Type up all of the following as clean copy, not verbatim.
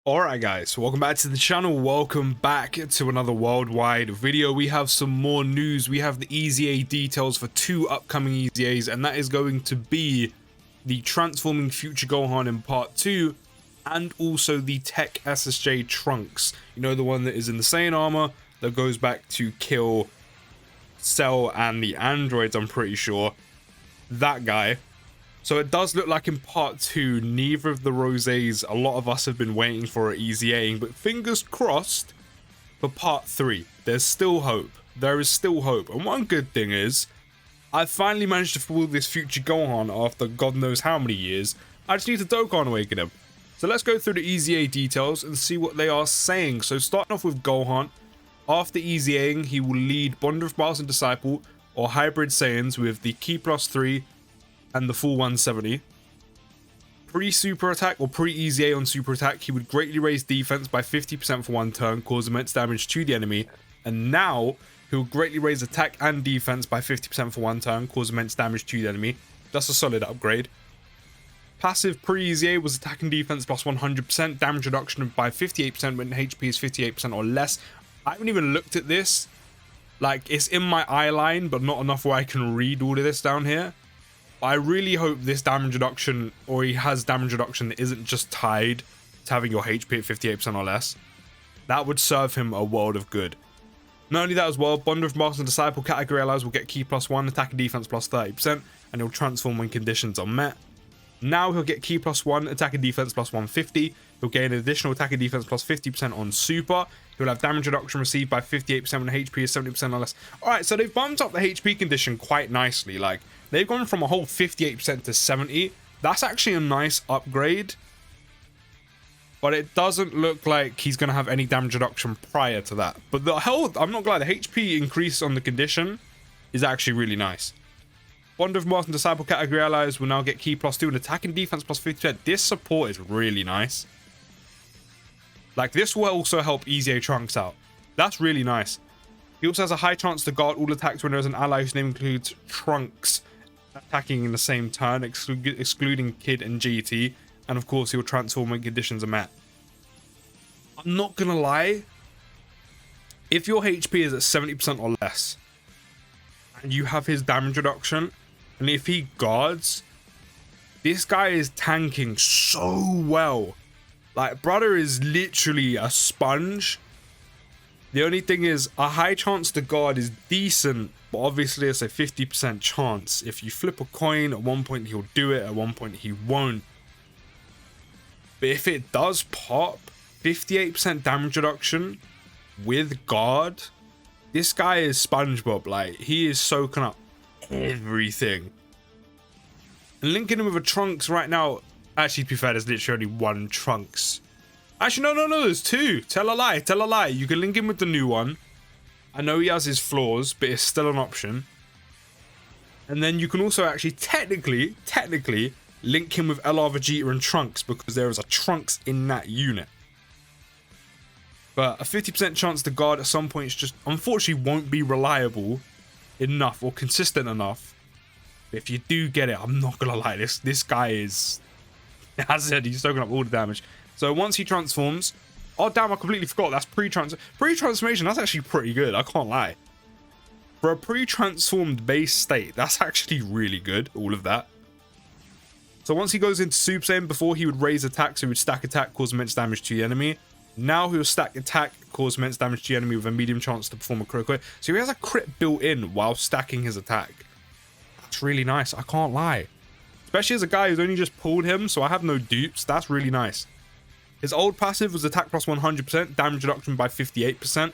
Alright guys, welcome back to the channel, welcome back to another worldwide video. We have some more news. We have the EZA details for two upcoming EZAs, and that is going to be the Transforming Future Gohan in Part 2 and also the Tech SSJ Trunks. You know, the one that is in the Saiyan armor that goes back to kill Cell and the androids, I'm pretty sure. That guy. So it does look like in Part 2, neither of the Rosés a lot of us have been waiting for at EZAing, but fingers crossed for Part 3. There's still hope. There is still hope. And one good thing is, I finally managed to fool this future Gohan after God knows how many years. I just need to Dokkan awaken him. So let's go through the EZA details and see what they are saying. So starting off with Gohan, after EZAing, he will lead Bond of Master and Disciple or Hybrid Saiyans with the Ki plus 3 and the full 170. Pre-super attack or pre-EZA on super attack, he would greatly raise defense by 50% for one turn, cause immense damage to the enemy. And now, he will greatly raise attack and defense by 50% for one turn, cause immense damage to the enemy. That's a solid upgrade. Passive pre-EZA was attack and defense plus 100%, damage reduction by 58% when HP is 58% or less. I haven't even looked at this. Like, it's in my eye line, but not enough where I can read all of this down here. I really hope this damage reduction, or he has damage reduction that isn't just tied to having your HP at 58% or less. That would serve him a world of good. Not only that as well, Bond of Master and Disciple category allies will get Ki plus 1, attack and defense plus 30%, and he'll transform when conditions are met. Now he'll get Ki plus 1, attack and defense plus 150. He'll gain an additional attack and defense plus 50% on super. He'll have damage reduction received by 58% when HP is 70% or less. Alright, so they've bumped up the HP condition quite nicely. Like, they've gone from a whole 58% to 70%. That's actually a nice upgrade. But it doesn't look like he's going to have any damage reduction prior to that. But the health, I'm not glad, the HP increase on the condition is actually really nice. Bond of Master and Disciple category allies will now get Ki plus 2 and attack and defense plus 50%. This support is really nice. Like, this will also help EZA Trunks out. That's really nice. He also has a high chance to guard all attacks when there's an ally whose name includes Trunks attacking in the same turn, excluding Kid and GT. And of course, he'll transform when conditions are met. I'm not gonna lie. If your HP is at 70% or less, and you have his damage reduction, and if he guards, this guy is tanking so well. Like, brother is literally a sponge. The only thing is, a high chance to guard is decent, but obviously it's a 50% chance. If you flip a coin, at one point he'll do it, at one point he won't. But if it does pop, 58% damage reduction with guard, this guy is SpongeBob. Like, he is soaking up everything. And linking him with a Trunks right now, actually, to be fair, there's literally only one Trunks. Actually, no, there's two. Tell a lie. You can link him with the new one. I know he has his flaws, but it's still an option. And then you can also actually technically link him with LR Vegeta and Trunks, because there is a Trunks in that unit. But a 50% chance to guard at some points just unfortunately won't be reliable enough or consistent enough. If you do get it, I'm not gonna lie, this guy is, as I said, he's soaking up all the damage. So once he transforms, oh damn, I completely forgot, that's pre-transformation. That's actually pretty good, I can't lie. For a pre-transformed base state, that's actually really good, all of that. So once he goes into Super Saiyan, before he would raise attack, so he would stack attack, cause immense damage to the enemy. Now he'll stack attack, cause immense damage to the enemy with a medium chance to perform a crit. So he has a crit built in while stacking his attack. That's really nice, I can't lie. Especially as a guy who's only just pulled him, so I have no dupes. That's really nice. His old passive was attack plus 100%, damage reduction by 58%.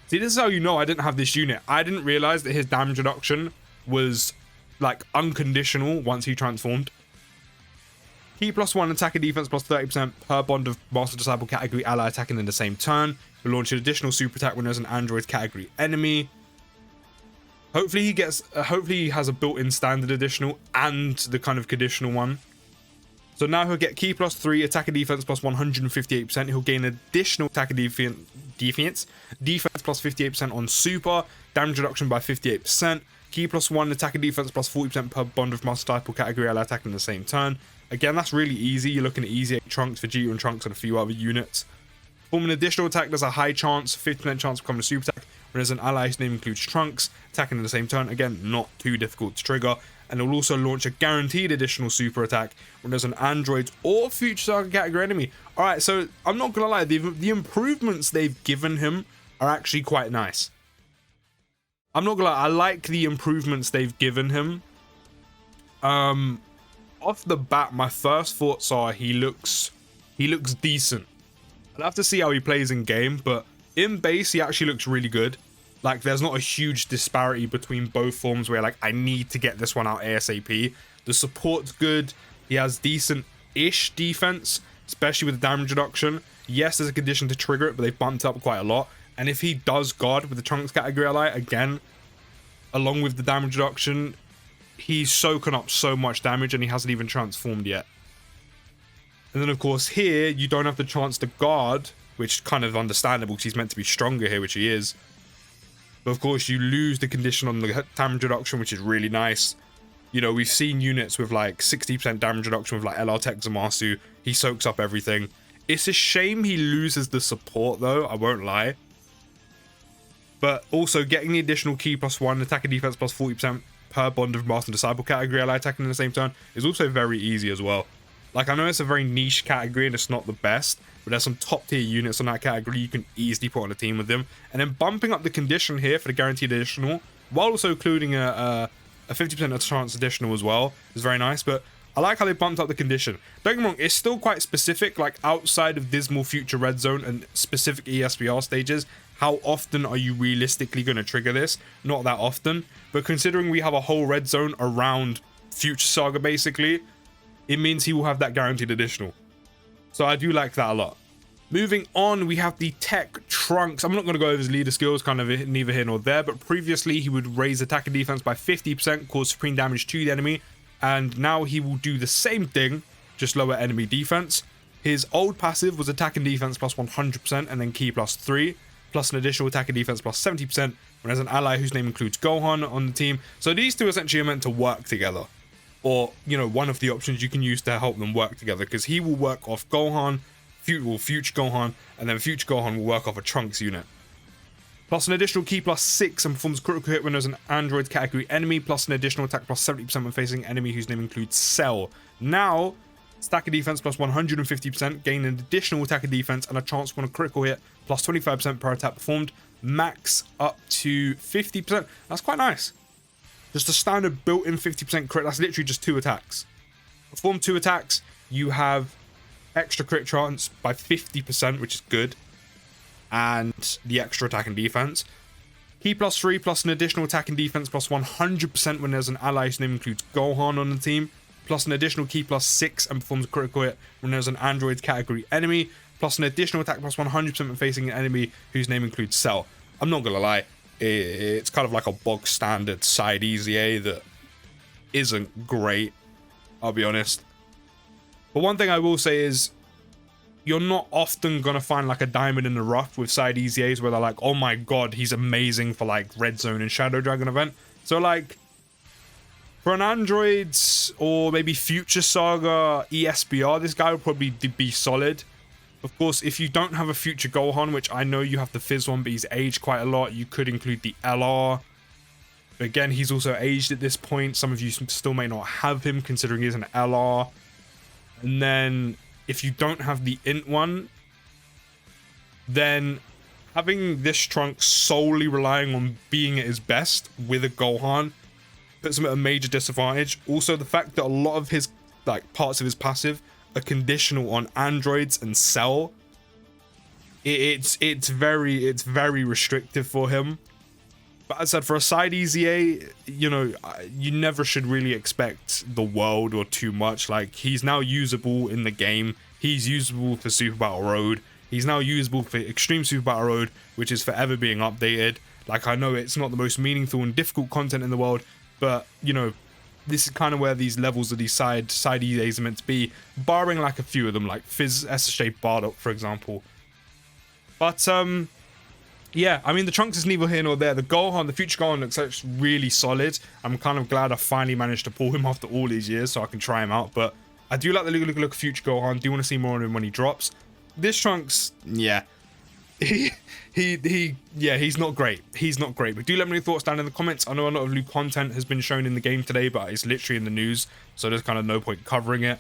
See, this is how you know I didn't have this unit. I didn't realize that his damage reduction was, like, unconditional once he transformed. Ki plus 1, attack and defense plus 30% per Bond of Master Disciple category ally attacking in the same turn. He'll launch an additional super attack when there's an android category enemy. Hopefully he has a built-in standard additional and the kind of conditional one. So now he'll get Ki plus 3, attack and defense plus 158%. He'll gain additional attack and defense plus 58% on super, damage reduction by 58%. Ki plus 1, attack and defense plus 40% per Bond of Master Disciple category ally attacking in the same turn. Again, that's really easy. You're looking at EZA Trunks, Vegeta and Trunks and a few other units. Form an additional attack, there's a high chance, 50% chance of becoming a super attack, when there's an ally whose name includes Trunks, attacking in the same turn. Again, not too difficult to trigger. And it will also launch a guaranteed additional super attack when there's an android or future saga category enemy. Alright, so I'm not gonna lie, the improvements they've given him are actually quite nice. I'm not gonna lie, I like the improvements they've given him. Off the bat, my first thoughts are he looks decent. I'll have to see how he plays in game, but in base he actually looks really good. Like, there's not a huge disparity between both forms where, like, I need to get this one out ASAP. The support's good. He has decent-ish defense, especially with the damage reduction. Yes, there's a condition to trigger it, but they've bumped up quite a lot. And if he does God with the Trunks category ally, again, along with the damage reduction, he's soaking up so much damage and he hasn't even transformed yet. And then, of course, here, you don't have the chance to guard, which is kind of understandable because he's meant to be stronger here, which he is. But, of course, you lose the condition on the damage reduction, which is really nice. You know, we've seen units with, like, 60% damage reduction with, like, LR Tech Zamasu. He soaks up everything. It's a shame he loses the support, though. I won't lie. But also, getting the additional key +1, attack and defense plus 40% per bond of Master and Disciple category ally attacking in the same turn is also very easy as well. Like, I know it's a very niche category and it's not the best, but there's some top tier units on that category you can easily put on a team with them. And then bumping up the condition here for the guaranteed additional, while also including a 50% chance additional as well, is very nice. But I like how they bumped up the condition. Don't get me wrong, it's still quite specific, like outside of Dismal Future Red Zone and specific ESPR stages. How often are you realistically going to trigger this? Not that often. But considering we have a whole red zone around Future Saga, basically, it means he will have that guaranteed additional. So I do like that a lot. Moving on, we have the Tech Trunks. I'm not going to go over his leader skills, kind of neither here nor there, but previously he would raise attack and defense by 50%, cause supreme damage to the enemy, and now he will do the same thing, just lower enemy defense. His old passive was attack and defense plus 100% and then key plus 3, plus an additional attack and defense plus 70% when there's an ally whose name includes Gohan on the team. So these two essentially are meant to work together. Or, you know, one of the options you can use to help them work together, because he will work off Gohan, future Gohan, and then future Gohan will work off a Trunks unit. Plus an additional key plus 6 and performs a critical hit when there's an android category enemy, plus an additional attack plus 70% when facing an enemy whose name includes Cell. Now, stack of defense plus 150%, gain an additional attack of defense and a chance for a critical hit plus 25% per attack performed, max up to 50%. That's quite nice. Just a standard built-in 50% crit. That's literally just 2 attacks. Perform 2 attacks, you have extra crit chance by 50%, which is good. And the extra attack and defense. Key plus 3 plus an additional attack and defense plus 100% when there's an ally whose name includes Gohan on the team. Plus an additional key plus 6 and performs a critical hit when there's an android category enemy. Plus an additional attack plus 100% when facing an enemy whose name includes Cell. I'm not gonna lie. It's kind of like a bog standard side EZA that isn't great, I'll be honest. But one thing I will say is, you're not often going to find like a diamond in the rough with side EZAs where they're like, oh my god, he's amazing for like Red Zone and Shadow Dragon event. So like, for an androids or maybe Future Saga ESPR, this guy would probably be solid. Of course, if you don't have a future Gohan, which I know you have the Fizz one, but he's aged quite a lot, you could include the LR. But again, he's also aged at this point. Some of you still may not have him, considering he's an LR. And then, if you don't have the Int one, then having this Trunks solely relying on being at his best with a Gohan puts him at a major disadvantage. Also, the fact that a lot of his like parts of his passive are conditional on androids and Cell, it's very restrictive for him. But as I said, for a side EZA, you know, you never should really expect the world or too much. Like, he's now usable in the game. He's usable for Super Battle Road. He's now usable for Extreme Super Battle Road, which is forever being updated. Like, I know it's not the most meaningful and difficult content in the world, but, you know, this is kind of where these levels of these side EZAs are meant to be, barring like a few of them, like Fizz SSJ Bardock, for example. But, yeah, I mean, the Trunks is neither here nor there. The Gohan, the future Gohan looks actually really solid. I'm kind of glad I finally managed to pull him after all these years so I can try him out. But I do like the look of future Gohan. Do want to see more of him when he drops. This Trunks, yeah. He's not great. He's not great. But do let me know your thoughts down in the comments. I know a lot of new content has been shown in the game today, but it's literally in the news, so there's kind of no point covering it.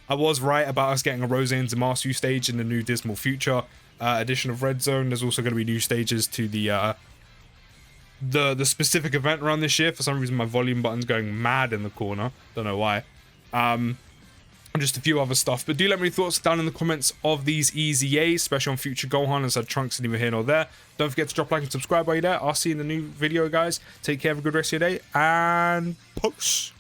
I was right about us getting a Rose and Zamasu stage in the new Dismal Future edition of Red Zone. There's also going to be new stages to the specific event around this year. For some reason, my volume button's going mad in the corner. Don't know why. And just a few other stuff, but do let me know your thoughts down in the comments of these EZAs, especially on future Gohan, as I Trunks and neither here nor there. Don't forget to drop a like and subscribe while you're there. I'll see you in the new video, guys. Take care, have a good rest of your day, and peace.